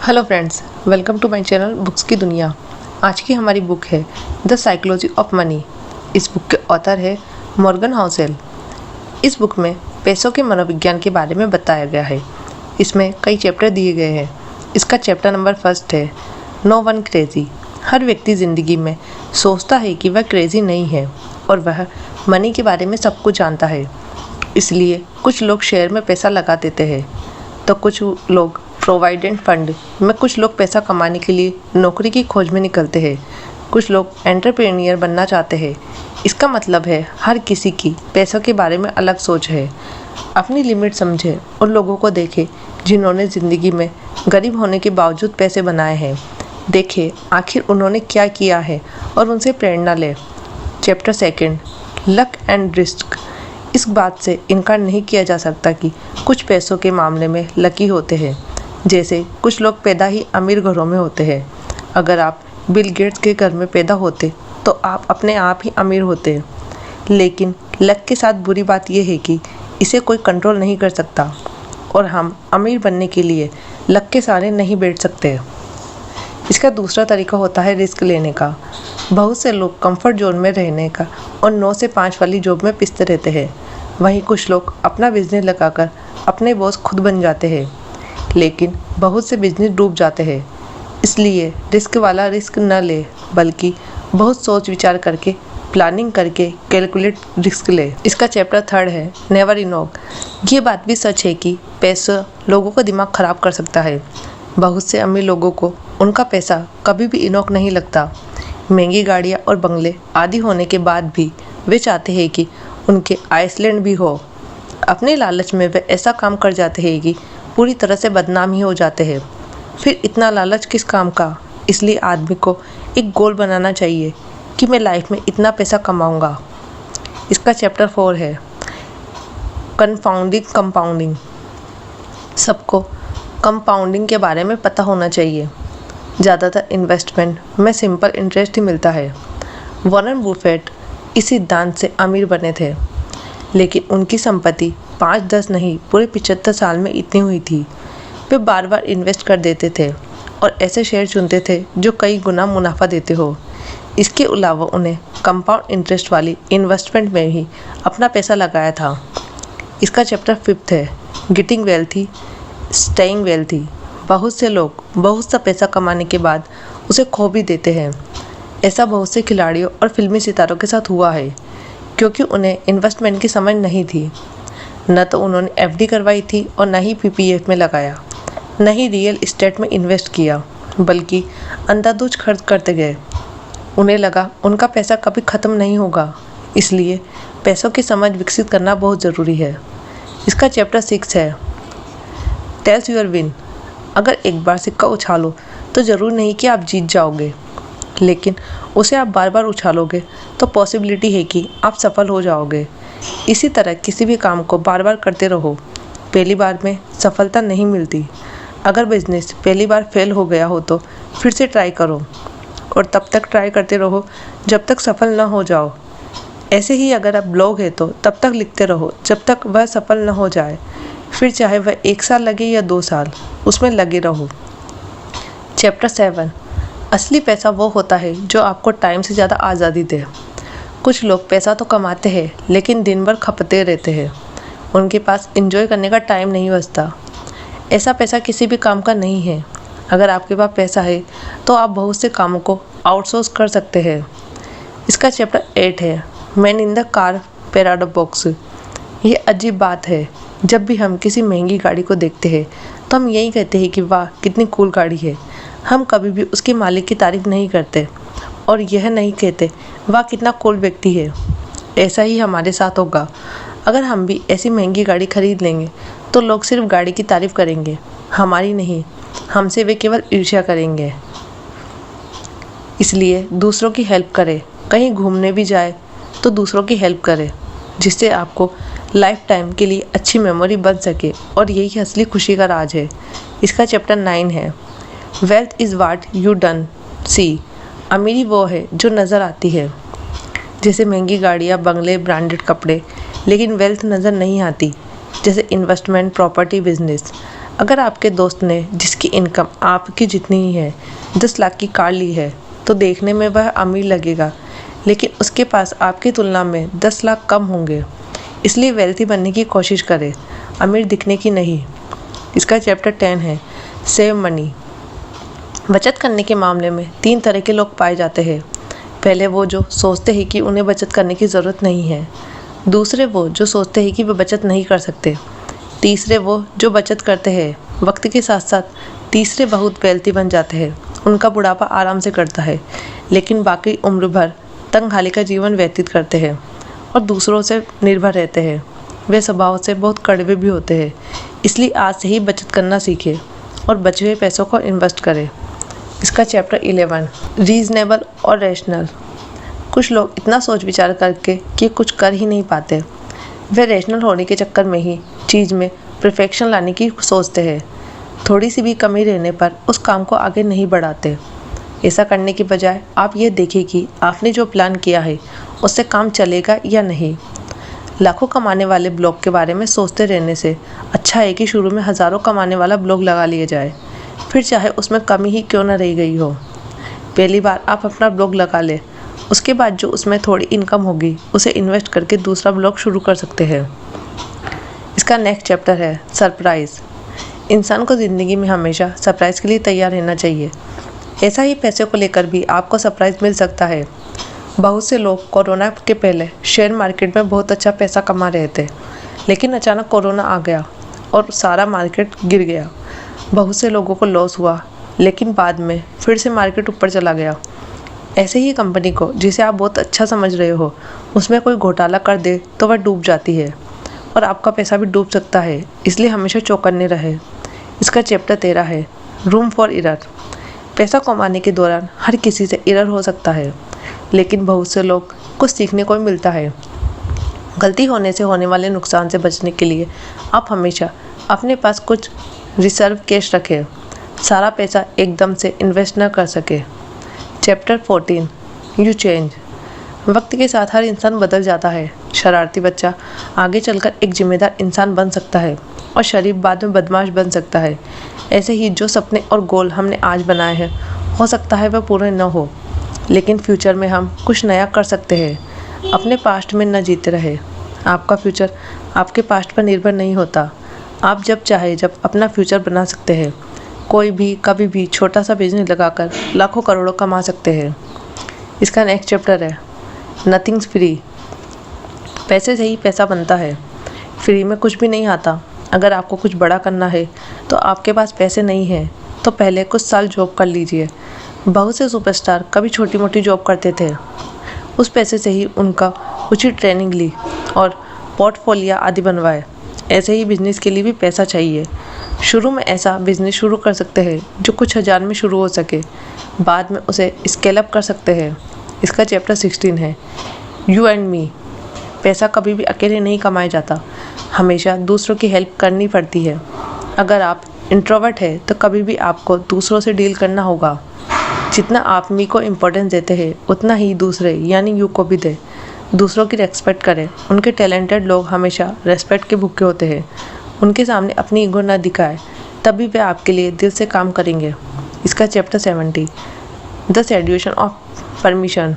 Hello friends, welcome to my channel books की दुनिया। आज की हमारी बुक है द साइकोलॉजी ऑफ मनी। इस बुक के ऑथर है मॉर्गन हाउसेल। इस बुक में पैसों के मनोविज्ञान के बारे में बताया गया है। इसमें कई चैप्टर दिए गए हैं। इसका चैप्टर नंबर 1 है नो वन क्रेजी। हर व्यक्ति ज़िंदगी में सोचता है कि वह क्रेजी नहीं है और वह मनी के बारे में सब कुछ जानता है। इसलिए कुछ लोग शेयर में पैसा लगा देते हैं तो कुछ लोग प्रोविडेंट फंड में, कुछ लोग पैसा कमाने के लिए नौकरी की खोज में निकलते हैं, कुछ लोग एंटरप्रेन्योर बनना चाहते हैं। इसका मतलब है हर किसी की पैसों के बारे में अलग सोच है। अपनी लिमिट समझे उन लोगों को देखें जिन्होंने ज़िंदगी में गरीब होने के बावजूद पैसे बनाए हैं। देखें आखिर उन्होंने क्या किया है और उनसे प्रेरणा लें। Chapter 2 luck and risk. इस बात से इनकार नहीं किया जा सकता कि कुछ पैसों के मामले में लकी होते हैं। जैसे कुछ लोग पैदा ही अमीर घरों में होते हैं। अगर आप बिल गेट्स के घर में पैदा होते तो आप अपने आप ही अमीर होते। लेकिन लक के साथ बुरी बात यह है कि इसे कोई कंट्रोल नहीं कर सकता और हम अमीर बनने के लिए लक के सहारे नहीं बैठ सकते। इसका दूसरा तरीका होता है रिस्क लेने का। बहुत से लोग कंफर्ट जोन में रहने का और 9 से 5 वाली जॉब में पिसते रहते हैं। वहीं कुछ लोग अपना बिजनेस लगाकर अपने बॉस खुद बन जाते हैं, लेकिन बहुत से बिजनेस डूब जाते हैं। इसलिए रिस्क वाला रिस्क न ले, बल्कि बहुत सोच विचार करके, प्लानिंग करके कैलकुलेट रिस्क ले। इसका चैप्टर 3 है नेवर इनोक। ये बात भी सच है कि पैसा लोगों का दिमाग ख़राब कर सकता है। बहुत से अमीर लोगों को उनका पैसा कभी भी इनोक नहीं लगता। महंगी गाड़ियाँ और बंगले आदि होने के बाद भी वे चाहते हैं कि उनके आइसलैंड भी हो। अपने लालच में वे ऐसा काम कर जाते हैं कि पूरी तरह से बदनाम ही हो जाते हैं। फिर इतना लालच किस काम का? इसलिए आदमी को एक गोल बनाना चाहिए कि मैं लाइफ में इतना पैसा कमाऊंगा। इसका चैप्टर 4 है कन्फाउंडिंग कंपाउंडिंग। सबको कंपाउंडिंग के बारे में पता होना चाहिए। ज़्यादातर इन्वेस्टमेंट में सिंपल इंटरेस्ट ही मिलता है। वॉरेन बुफेट इस सिद्धांत से अमीर बने थे, लेकिन उनकी संपत्ति 5-10 नहीं पूरे 75 साल में इतनी हुई थी। वे बार बार इन्वेस्ट कर देते थे और ऐसे शेयर चुनते थे जो कई गुना मुनाफा देते हो। इसके अलावा उन्हें कंपाउंड इंटरेस्ट वाली इन्वेस्टमेंट में ही अपना पैसा लगाया था। इसका चैप्टर 5 है गेटिंग वेल्थी स्टेइंग वेल्थी। बहुत से लोग बहुत सा पैसा कमाने के बाद उसे खो भी देते हैं। ऐसा बहुत से खिलाड़ियों और फिल्मी सितारों के साथ हुआ है, क्योंकि उन्हें इन्वेस्टमेंट की समझ नहीं थी। न तो उन्होंने एफडी करवाई थी और न ही पीपीएफ में लगाया, न ही रियल इस्टेट में इन्वेस्ट किया, बल्कि अंधाधुंध खर्च करते गए। उन्हें लगा उनका पैसा कभी ख़त्म नहीं होगा, इसलिए पैसों की समझ विकसित करना बहुत ज़रूरी है। इसका चैप्टर 6 है टेल्स यूर विन। अगर एक बार सिक्का उछालो तो ज़रूर नहीं कि आप जीत जाओगे, लेकिन उसे आप बार बार उछालोगे तो पॉसिबिलिटी है कि आप सफल हो जाओगे। इसी तरह किसी भी काम को बार बार करते रहो। पहली बार में सफलता नहीं मिलती। अगर बिजनेस पहली बार फेल हो गया हो तो फिर से ट्राई करो और तब तक ट्राई करते रहो जब तक सफल न हो जाओ। ऐसे ही अगर आप ब्लॉग है तो तब तक लिखते रहो जब तक वह सफल न हो जाए। फिर चाहे वह 1 साल लगे या 2 साल, उसमें लगे रहो। चैप्टर 7 असली पैसा वो होता है जो आपको टाइम से ज़्यादा आज़ादी दे। कुछ लोग पैसा तो कमाते हैं लेकिन दिन भर खपते रहते हैं। उनके पास एंजॉय करने का टाइम नहीं बचता। ऐसा पैसा किसी भी काम का नहीं है। अगर आपके पास पैसा है तो आप बहुत से कामों को आउटसोर्स कर सकते हैं। इसका चैप्टर 8 है man in the car paradox. ये अजीब बात है, जब भी हम किसी महंगी गाड़ी को देखते हैं तो हम यही कहते हैं कि वाह कितनी कूल गाड़ी है। हम कभी भी उसके मालिक की तारीफ नहीं करते और यह नहीं कहते वाह कितना कूल व्यक्ति है। ऐसा ही हमारे साथ होगा। अगर हम भी ऐसी महंगी गाड़ी खरीद लेंगे तो लोग सिर्फ गाड़ी की तारीफ करेंगे, हमारी नहीं। हमसे वे केवल ईर्ष्या करेंगे। इसलिए दूसरों की हेल्प करें। कहीं घूमने भी जाए तो दूसरों की हेल्प करें, जिससे आपको लाइफ टाइम के लिए अच्छी मेमोरी बन सके, और यही असली खुशी का राज है। इसका चैप्टर 9 है wealth is what you don't see. अमीरी वो है जो नज़र आती है, जैसे महंगी गाड़ियाँ, बंगले, ब्रांडेड कपड़े। लेकिन वेल्थ नज़र नहीं आती, जैसे इन्वेस्टमेंट, प्रॉपर्टी, बिजनेस। अगर आपके दोस्त ने जिसकी इनकम आपकी जितनी ही है 10 लाख की कार ली है तो देखने में वह अमीर लगेगा, लेकिन उसके पास आपकी तुलना में 10 लाख कम होंगे। इसलिए वेल्थी बनने की कोशिश करें, अमीर दिखने की नहीं। इसका चैप्टर 10 है सेव मनी। बचत करने के मामले में 3 तरह के लोग पाए जाते हैं। पहले वो जो सोचते हैं कि उन्हें बचत करने की ज़रूरत नहीं है। दूसरे वो जो सोचते हैं कि वे बचत नहीं कर सकते। तीसरे वो जो बचत करते हैं, वक्त के साथ साथ तीसरे बहुत वेल्थी बन जाते हैं। उनका बुढ़ापा आराम से कटता है, लेकिन बाकी उम्र भर तंगहाली का जीवन व्यतीत करते हैं और दूसरों से निर्भर रहते हैं। वे स्वभाव से बहुत कड़वे भी होते हैं। इसलिए आज से ही बचत करना सीखें और बचे हुए पैसों को इन्वेस्ट करें। इसका चैप्टर 11 रीजनेबल और रैशनल। कुछ लोग इतना सोच विचार करके कि कुछ कर ही नहीं पाते। वे रैशनल होने के चक्कर में ही चीज़ में परफेक्शन लाने की सोचते हैं। थोड़ी सी भी कमी रहने पर उस काम को आगे नहीं बढ़ाते। ऐसा करने की बजाय आप ये देखें कि आपने जो प्लान किया है उससे काम चलेगा या नहीं। लाखों कमाने वाले ब्लॉग के बारे में सोचते रहने से अच्छा है कि शुरू में हज़ारों कमाने वाला ब्लॉग लगा लिया जाए, फिर चाहे उसमें कमी ही क्यों न रह गई हो। पहली बार आप अपना ब्लॉग लगा लें, उसके बाद जो उसमें थोड़ी इनकम होगी उसे इन्वेस्ट करके दूसरा ब्लॉग शुरू कर सकते हैं। इसका नेक्स्ट चैप्टर है सरप्राइज़। इंसान को ज़िंदगी में हमेशा सरप्राइज़ के लिए तैयार रहना चाहिए। ऐसा ही पैसे को लेकर भी आपको सरप्राइज़ मिल सकता है। बहुत से लोग कोरोना के पहले शेयर मार्केट में बहुत अच्छा पैसा कमा रहे थे, लेकिन अचानक कोरोना आ गया और सारा मार्केट गिर गया। बहुत से लोगों को लॉस हुआ, लेकिन बाद में फिर से मार्केट ऊपर चला गया। ऐसे ही कंपनी को जिसे आप बहुत अच्छा समझ रहे हो, उसमें कोई घोटाला कर दे तो वह डूब जाती है और आपका पैसा भी डूब सकता है। इसलिए हमेशा चौकन्ने रहे। इसका चैप्टर 13 है रूम फॉर एरर। पैसा कमाने के दौरान हर किसी से एरर हो सकता है, लेकिन बहुत से लोग कुछ सीखने को मिलता है। गलती होने से होने वाले नुकसान से बचने के लिए आप हमेशा अपने पास कुछ रिजर्व कैश रखें। सारा पैसा एकदम से इन्वेस्ट न कर सके। Chapter 14 you change. वक्त के साथ हर इंसान बदल जाता है। शरारती बच्चा आगे चलकर एक जिम्मेदार इंसान बन सकता है और शरीफ बाद में बदमाश बन सकता है। ऐसे ही जो सपने और गोल हमने आज बनाए हैं, हो सकता है वह पूरे न हो, लेकिन फ्यूचर में हम कुछ नया कर सकते हैं। अपने पास्ट में न जीते रहे। आपका फ्यूचर आपके पास्ट पर निर्भर नहीं होता। आप जब चाहे जब अपना फ्यूचर बना सकते हैं। कोई भी कभी भी छोटा सा बिजनेस लगाकर लाखों करोड़ों कमा सकते हैं। इसका नेक्स्ट चैप्टर है नथिंग्स फ्री। पैसे से ही पैसा बनता है, फ्री में कुछ भी नहीं आता। अगर आपको कुछ बड़ा करना है तो आपके पास पैसे नहीं हैं तो पहले कुछ साल जॉब कर लीजिए। बहुत से सुपरस्टार कभी छोटी मोटी जॉब करते थे। उस पैसे से ही उनका उचित ट्रेनिंग ली और पोर्टफोलियो आदि बनवाए। ऐसे ही बिजनेस के लिए भी पैसा चाहिए। शुरू में ऐसा बिजनेस शुरू कर सकते हैं जो कुछ हज़ार में शुरू हो सके, बाद में उसे स्केल अप कर सकते हैं। इसका चैप्टर 16 है यू एंड मी। पैसा कभी भी अकेले नहीं कमाया जाता, हमेशा दूसरों की हेल्प करनी पड़ती है। अगर आप इंट्रोवर्ट है तो कभी भी आपको दूसरों से डील करना होगा। जितना आप मी को इम्पोर्टेंस देते हैं उतना ही दूसरे यानी यू को भी दे। दूसरों की रेस्पेक्ट करें। उनके टैलेंटेड लोग हमेशा रेस्पेक्ट के भूखे होते हैं। उनके सामने अपनी ईगो न दिखाएं, तभी वे आपके लिए दिल से काम करेंगे। इसका चैप्टर 70 द सेड्यूशन ऑफ परमिशन।